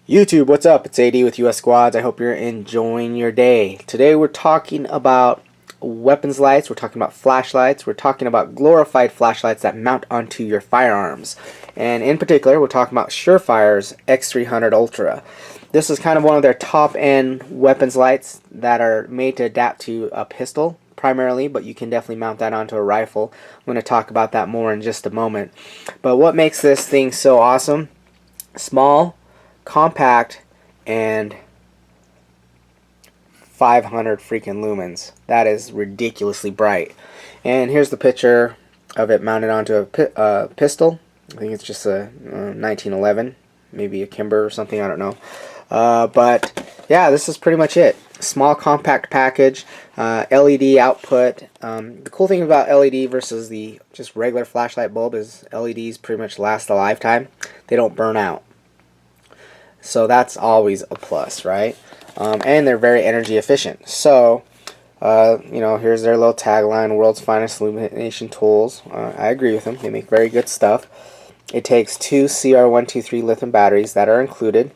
YouTube, what's up? It's AD with US Squads. I hope you're enjoying your day. Today we're talking about weapons lights, we're talking about flashlights, we're talking about glorified flashlights that mount onto your firearms. And in particular, we're talking about SureFire's X300 Ultra. This is kind of one of their top-end weapons lights that are made to adapt to a pistol primarily, but you can definitely mount that onto a rifle. I'm going to talk about that more in just a moment. But what makes this thing so awesome? Small, compact, and 500 freaking lumens. That is ridiculously bright. And here's the picture of it mounted onto a pistol. I think it's just a 1911, maybe a Kimber or something, I don't know. But yeah, this is pretty much it. Small compact package, LED output. The cool thing about LED versus the just regular flashlight bulb is LEDs pretty much last a lifetime. They don't burn out. So that's always a plus, right? And they're very energy efficient. So, you know, here's their little tagline, world's finest illumination tools. I agree with them. They make very good stuff. It takes two CR123 lithium batteries that are included.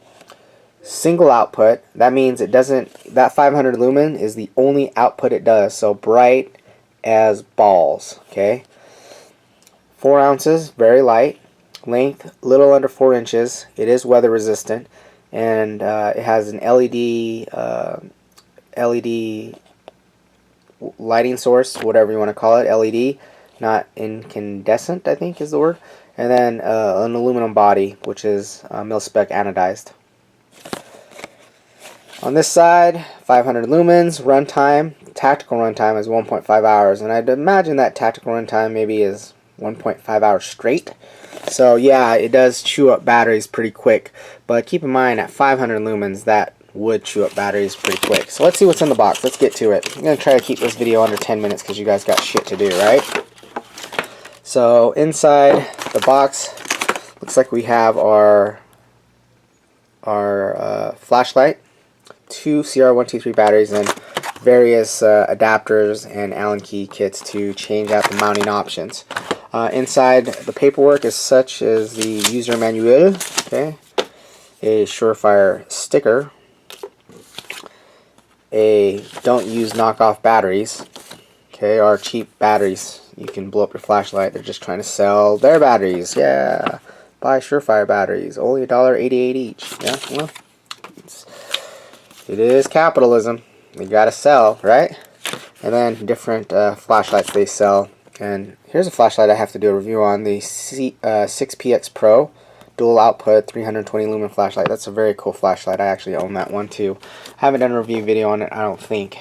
Single output. That means it doesn't, that 500 lumen is the only output it does. So bright as balls, okay? 4 ounces, very light. Length, little under 4 inches. It is weather resistant, and it has an LED lighting source, whatever you want to call it. LED, not incandescent, I think is the word. And then an aluminum body, which is mil-spec anodized. On this side, 500 lumens. Runtime, tactical runtime is 1.5 hours, and I'd imagine that tactical runtime maybe is 1.5 hours straight. So yeah, it does chew up batteries pretty quick, but keep in mind at 500 lumens that would chew up batteries pretty quick. So let's see what's in the box. Let's get to it. I'm going to try to keep this video under 10 minutes because you guys got shit to do, right? So inside the box, looks like we have our flashlight, 2 CR123 batteries, and various adapters and Allen key kits to change out the mounting options. Inside the paperwork is such as the user manual, okay, a SureFire sticker, a don't use knockoff batteries, okay, or cheap batteries. You can blow up your flashlight. They're just trying to sell their batteries. Yeah, buy SureFire batteries, only $1.88 each. Yeah, well, it is capitalism. You gotta sell, right? And then different flashlights they sell. And here's a flashlight I have to do a review on, the 6PX Pro dual output 320 lumen flashlight. That's a very cool flashlight. I actually own that one too. Haven't done a review video on it, I don't think,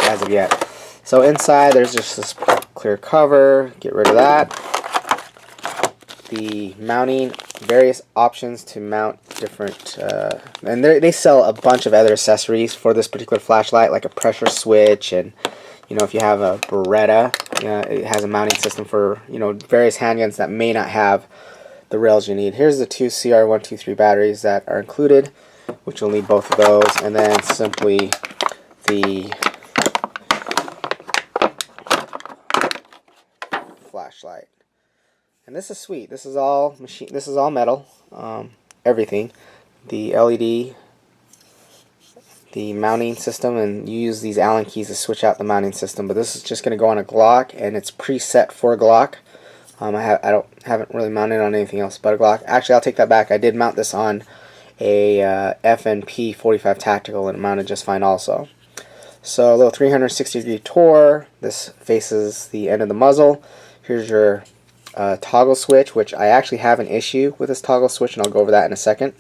as of yet. So inside there's just this clear cover. Get rid of that. The mounting, various options to mount different, and they sell a bunch of other accessories for this particular flashlight, like a pressure switch, and you know, if you have a Beretta, it has a mounting system for, you know, various handguns that may not have the rails you need. Here's the 2 CR123 batteries that are included, which you'll need both of those, and then simply the flashlight. And this is sweet. This is all machine. This is all metal. Everything. The LED. The mounting system, and you use these Allen keys to switch out the mounting system, but this is just going to go on a Glock, and it's preset for a Glock. I haven't really mounted on anything else but a Glock. Actually, I'll take that back. I did mount this on a FNP 45 Tactical, and it mounted just fine also. So a little 360-degree Tor. This faces the end of the muzzle. Here's your toggle switch, which I actually have an issue with this toggle switch, and I'll go over that in a second.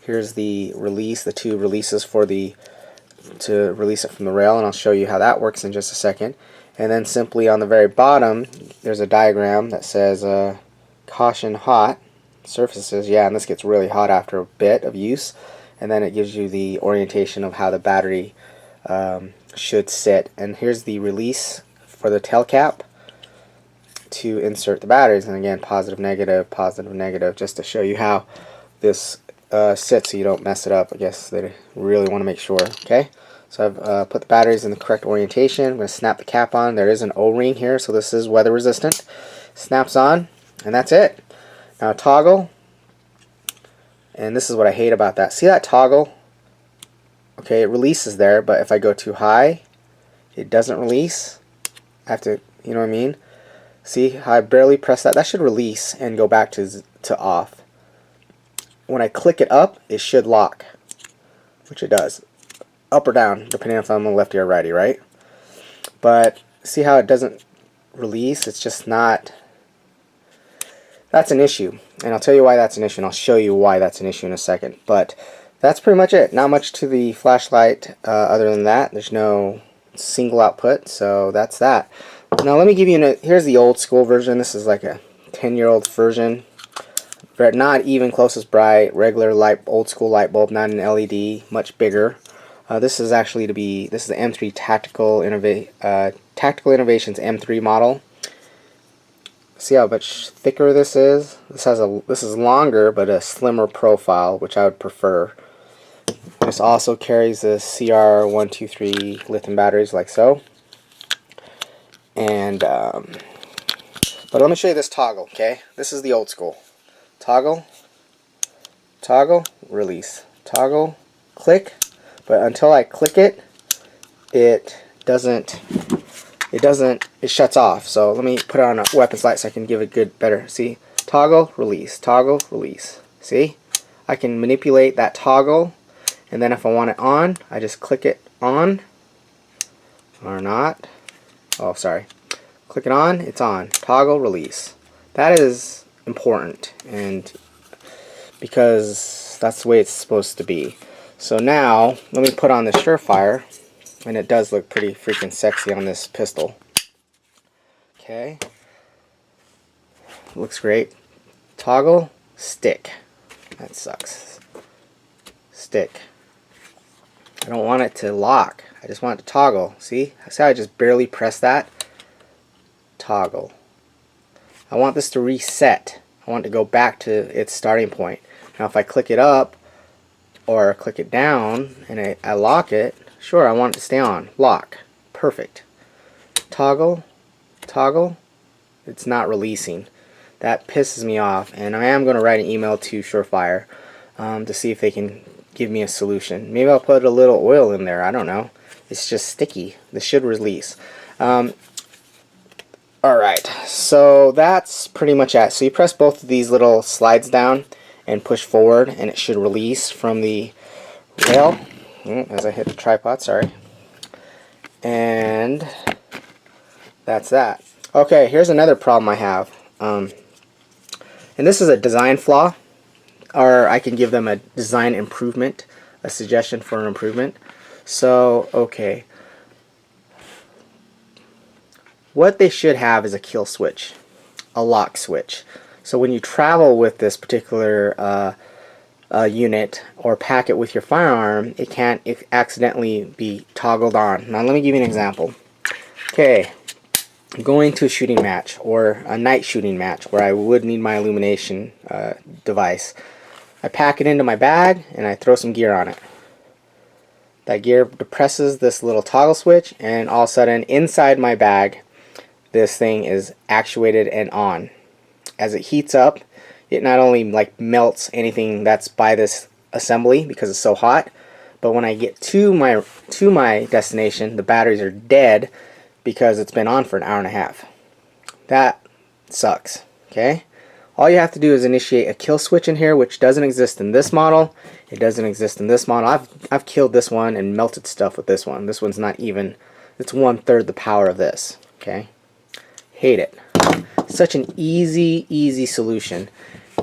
Here's the release, the 2 releases for to release it from the rail, and I'll show you how that works in just a second. And then simply on the very bottom, there's a diagram that says caution hot surfaces. Yeah, and this gets really hot after a bit of use. And then it gives you the orientation of how the battery should sit. And here's the release for the tail cap to insert the batteries. And again, positive, negative, just to show you how this sit so you don't mess it up. I guess they really want to make sure. Okay, so I've put the batteries in the correct orientation. I'm going to snap the cap on. There is an O-ring here, so this is weather resistant. Snaps on, and that's it. Now toggle. And this is what I hate about that. See that toggle? Okay, it releases there, but if I go too high, it doesn't release. I have to, you know what I mean? See how I barely press that? That should release and go back to off. When I click it up, it should lock, which it does. Up or down, depending if I'm a lefty or righty, right? But see how it doesn't release? It's just not. That's an issue, and I'll tell you why that's an issue, and I'll show you why that's an issue in a second. But that's pretty much it. Not much to the flashlight other than that. There's no single output, so that's that. Now let me give you here's the old school version. This is like a 10-year-old version. Not even close as bright. Regular light, old school light bulb, not an LED. Much bigger. This is the M3 Tactical Innovations M3 model. See how much thicker this is? This is longer but a slimmer profile, which I would prefer. This also carries the CR123 lithium batteries, like so. And but let me show you this toggle. Okay, this is the old school toggle. Toggle, release. Toggle, click. But until I click it, it shuts off. So let me put it on a weapons light so I can give it better. See, toggle, release, toggle, release. See, I can manipulate that toggle, and then if I want it on, I just click it on, or not. Oh, sorry. Click it on, it's on. Toggle, release. That is important, and because that's the way it's supposed to be. So now, let me put on the SureFire, and it does look pretty freaking sexy on this pistol. Okay. Looks great. Toggle, stick. That sucks. Stick. I don't want it to lock. I just want it to toggle. See how I just barely press that? Toggle. I want this to reset. I want it to go back to its starting point. Now if I click it up, or click it down and I lock it, sure, I want it to stay on. Lock. Perfect. Toggle. Toggle. It's not releasing. That pisses me off, and I am going to write an email to SureFire to see if they can give me a solution. Maybe I'll put a little oil in there. I don't know. It's just sticky. This should release. Alright, so that's pretty much it. So you press both of these little slides down and push forward, and it should release from the rail as I hit the tripod, sorry. And that's that. Okay, here's another problem I have. And this is a design flaw, or I can give them a design improvement, a suggestion for an improvement. So, okay. What they should have is a kill switch, a lock switch. So when you travel with this particular unit or pack it with your firearm, it can't accidentally be toggled on. Now let me give you an example. Okay, I'm going to a shooting match or a night shooting match where I would need my illumination device. I pack it into my bag and I throw some gear on it. That gear depresses this little toggle switch, and all of a sudden inside my bag this thing is actuated and on. As it heats up, it not only like melts anything that's by this assembly because it's so hot, but when I get to my destination, the batteries are dead because it's been on for an hour and a half. That sucks. Okay? All you have to do is initiate a kill switch in here, which doesn't exist in this model. It doesn't exist in this model. I've killed this one and melted stuff with this one. This one's not even, it's 1/3 the power of this. Okay? Hate it. Such an easy solution.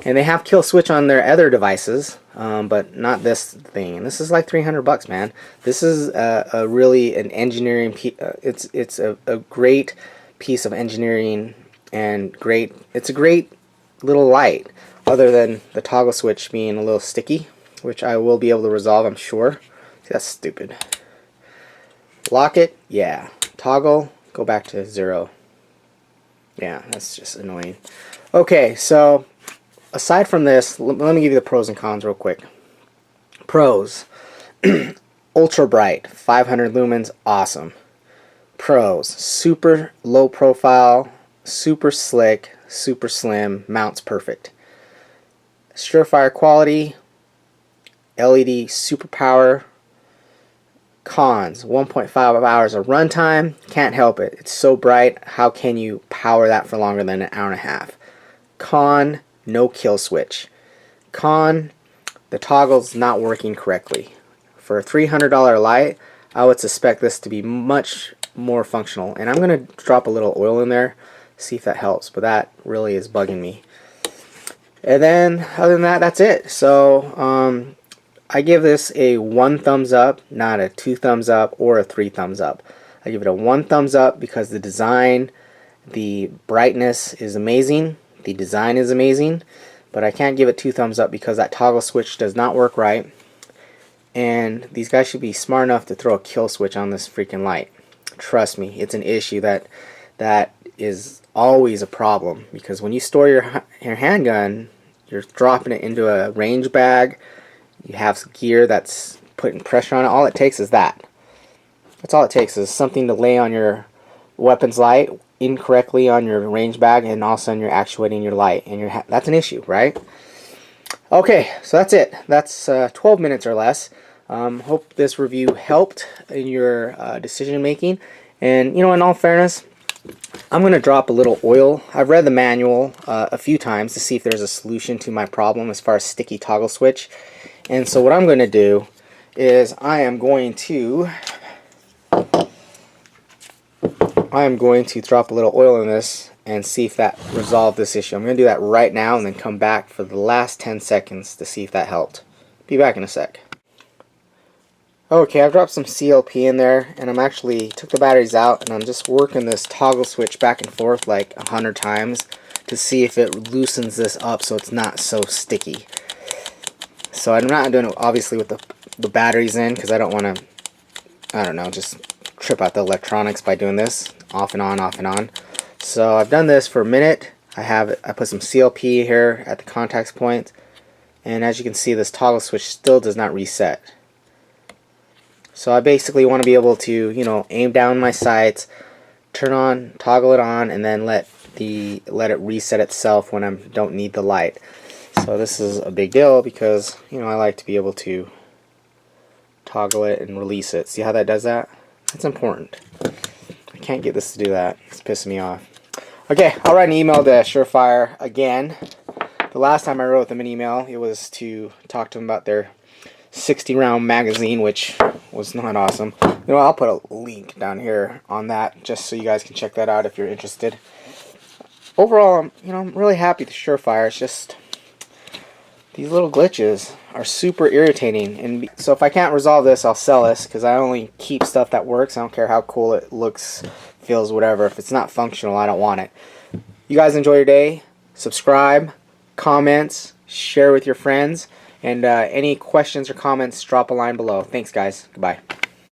And they have kill switch on their other devices, but not this thing. And this is like $300, man. This is a really an engineering. It's a great piece of engineering, and great. It's a great little light. Other than the toggle switch being a little sticky, which I will be able to resolve, I'm sure. See, that's stupid. Lock it, yeah. Toggle, go back to 0. Yeah, that's just annoying. Okay, so aside from this, let me give you the pros and cons real quick. Pros. Ultra bright, 500 lumens, awesome. Pros. Super low profile, super slick, super slim, mounts perfect. SureFire quality, LED superpower. Cons: 1.5 hours of runtime. Can't help it. It's so bright. How can you power that for longer than an hour and a half? Con: no kill switch. Con: the toggle's not working correctly. For a $300 light, I would suspect this to be much more functional. And I'm going to drop a little oil in there, see if that helps. But that really is bugging me. And then, other than that, that's it. So, I give this a 1 thumbs up, not a 2 thumbs up or a 3 thumbs up. I give it a 1 thumbs up because the design, the brightness is amazing, the design is amazing, but I can't give it 2 thumbs up because that toggle switch does not work right. And these guys should be smart enough to throw a kill switch on this freaking light. Trust me, it's an issue that is always a problem, because when you store your handgun, you're dropping it into a range bag. You have gear that's putting pressure on it. All it takes is that. That's all it takes, is something to lay on your weapons light incorrectly on your range bag, and all of a sudden you're actuating your light, and that's an issue, right? Okay, so that's it. That's 12 minutes or less. Hope this review helped in your decision making. And you know, in all fairness, I'm going to drop a little oil. I've read the manual a few times to see if there's a solution to my problem as far as sticky toggle switch. And so what I'm going to do is I am going to drop a little oil in this and see if that resolved this issue. I'm going to do that right now and then come back for the last 10 seconds to see if that helped. Be back in a sec. Okay, I've dropped some CLP in there, and I'm actually took the batteries out, and I'm just working this toggle switch back and forth like 100 times to see if it loosens this up so it's not so sticky. So I'm not doing it obviously with the batteries in, because I don't want to, I don't know, just trip out the electronics by doing this off and on, off and on. So I've done this for a minute. I put some CLP here at the contacts point, and as you can see, this toggle switch still does not reset. So I basically want to be able to, you know, aim down my sights, toggle it on, and then let it reset itself when I don't need the light. So this is a big deal because, you know, I like to be able to toggle it and release it. See how that does that? That's important. I can't get this to do that. It's pissing me off. Okay, I'll write an email to SureFire again. The last time I wrote them an email, it was to talk to them about their 60-round magazine, which was not awesome. You know, I'll put a link down here on that just so you guys can check that out if you're interested. Overall, I'm really happy with SureFire. It's just these little glitches are super irritating, and so if I can't resolve this, I'll sell this, because I only keep stuff that works. I don't care how cool it looks, feels, whatever. If it's not functional, I don't want it. You guys enjoy your day. Subscribe, comments, share with your friends, and any questions or comments, drop a line below. Thanks, guys. Goodbye.